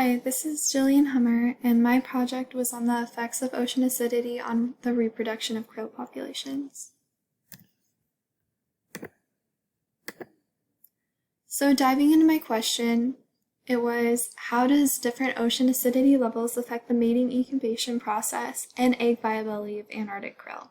Hi, this is Jillian Hummer, and my project was on the effects of ocean acidity on the reproduction of krill populations. So diving into my question, it was, how does different ocean acidity levels affect the mating incubation process and egg viability of Antarctic krill?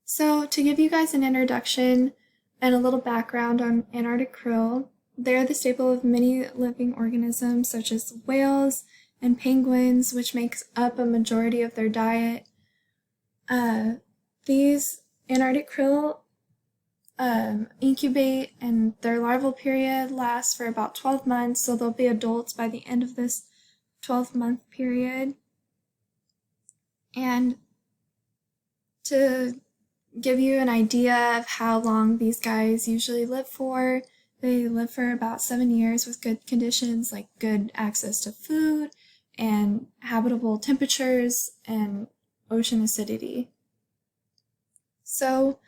So to give you guys an introduction and a little background on Antarctic krill, they're the staple of many living organisms such as whales and penguins, which makes up a majority of their diet. These Antarctic krill incubate, and their larval period lasts for about 12 months, so they'll be adults by the end of this 12-month period. And to give you an idea of how long these guys usually live for, they live for about 7 years with good conditions like good access to food and habitable temperatures and ocean acidity. So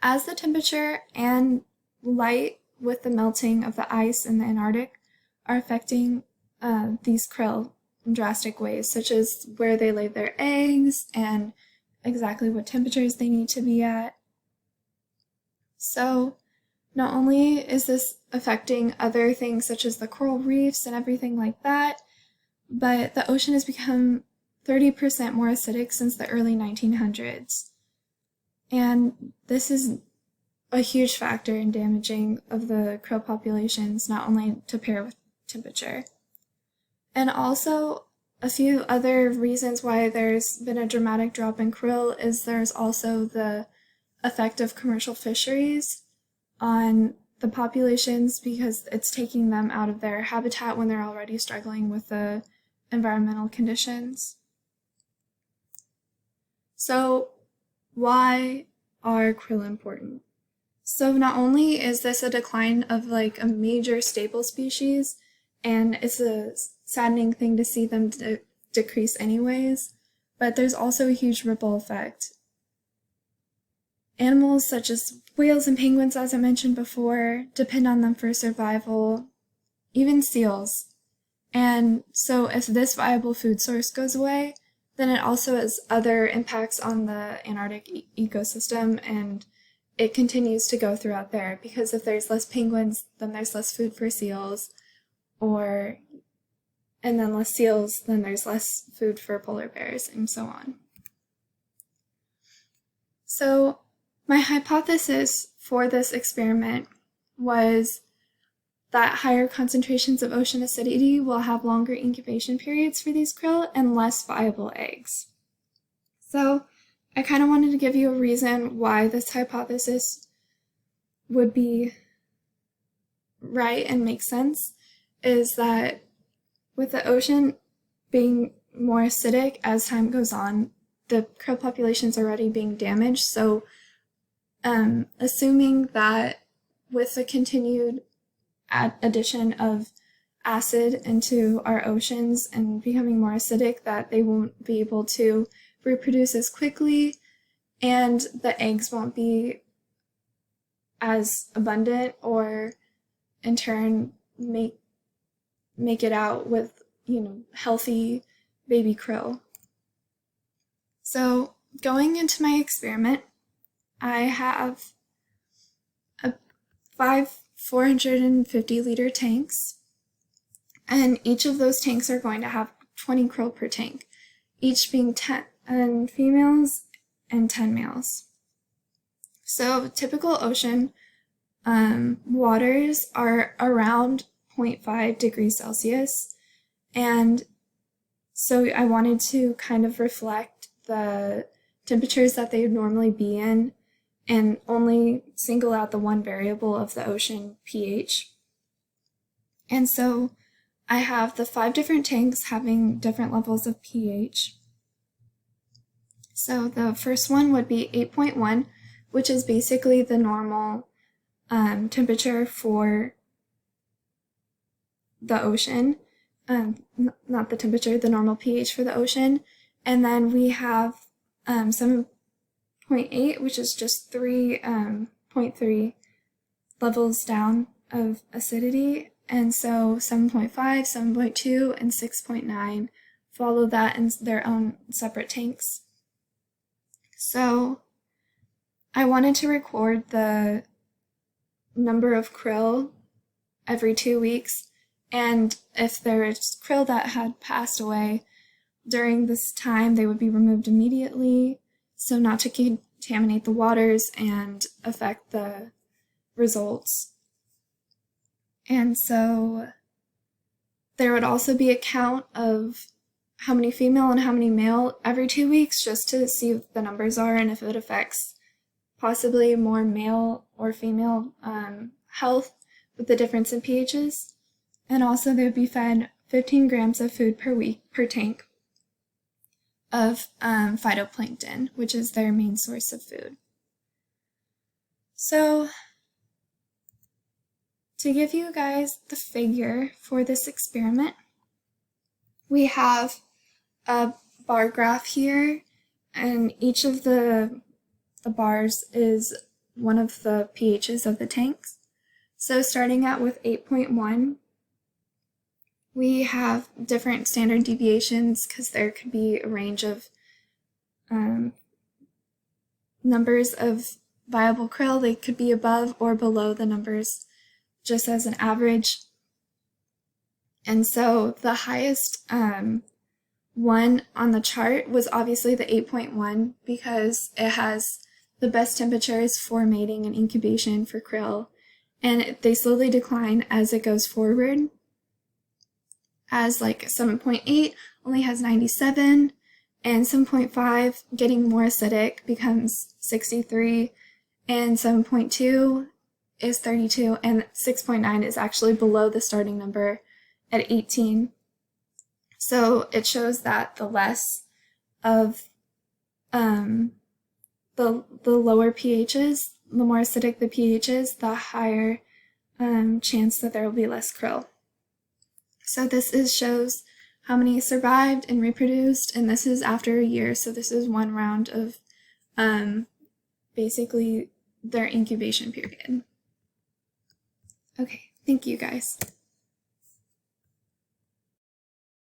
as the temperature and light with the melting of the ice in the Antarctic are affecting these krill in drastic ways, such as where they lay their eggs and exactly what temperatures they need to be at. So not only is this affecting other things such as the coral reefs and everything like that, but the ocean has become 30% more acidic since the early 1900s. And this is a huge factor in damaging of the krill populations, not only to pair with temperature. And also, a few other reasons why there's been a dramatic drop in krill is there's also the effect of commercial fisheries on the populations, because it's taking them out of their habitat when they're already struggling with the environmental conditions. So why are krill important? So not only is this a decline of like a major staple species, and it's a saddening thing to see them decrease anyways, but there's also a huge ripple effect. Animals such as whales and penguins, as I mentioned before, depend on them for survival, even seals. And so if this viable food source goes away, then it also has other impacts on the Antarctic ecosystem, and it continues to go throughout there, because if there's less penguins, then there's less food for seals, and then less seals, then there's less food for polar bears, and so on. So my hypothesis for this experiment was that higher concentrations of ocean acidity will have longer incubation periods for these krill and less viable eggs. So I kind of wanted to give you a reason why this hypothesis would be right and make sense, is that with the ocean being more acidic as time goes on, the krill population's already being damaged, so assuming that with the continued addition of acid into our oceans and becoming more acidic, that they won't be able to reproduce as quickly, and the eggs won't be as abundant, or in turn make it out with, healthy baby krill. So going into my experiment, I have 5 450-liter tanks, and each of those tanks are going to have 20 krill per tank, each being 10 females and 10 males. So typical ocean waters are around 0.5 degrees Celsius, and so I wanted to kind of reflect the temperatures that they would normally be in and only single out the one variable of the ocean pH. And so I have the 5 different tanks having different levels of pH. So the first one would be 8.1, which is basically the normal temperature for the ocean. Not the temperature, the normal pH for the ocean. And then we have 7.8, which is just 3.3 levels down of acidity, And so 7.5, 7.2, and 6.9 follow that in their own separate tanks. So I wanted to record the number of krill every 2 weeks, and if there's krill that had passed away during this time, they would be removed immediately, so not to contaminate the waters and affect the results. And so there would also be a count of how many female and how many male every 2 weeks, just to see what the numbers are and if it affects possibly more male or female health with the difference in pHs. And also they would be fed 15 grams of food per week per tank of phytoplankton, which is their main source of food. So to give you guys the figure for this experiment, we have a bar graph here, and each of the bars is one of the pHs of the tanks. So starting out with 8.1, we have different standard deviations because there could be a range of numbers of viable krill. They could be above or below the numbers just as an average. And so the highest one on the chart was obviously the 8.1 because it has the best temperatures for mating and incubation for krill, and they slowly decline as it goes forward. As like 7.8 only has 97, and 7.5, getting more acidic, becomes 63, and 7.2 is 32, and 6.9 is actually below the starting number at 18. So it shows that the less of the lower pHs, the more acidic the pH is, the higher chance that there will be less krill. So this shows how many survived and reproduced, and this is after a year, so this is one round of basically their incubation period. Okay, thank you guys.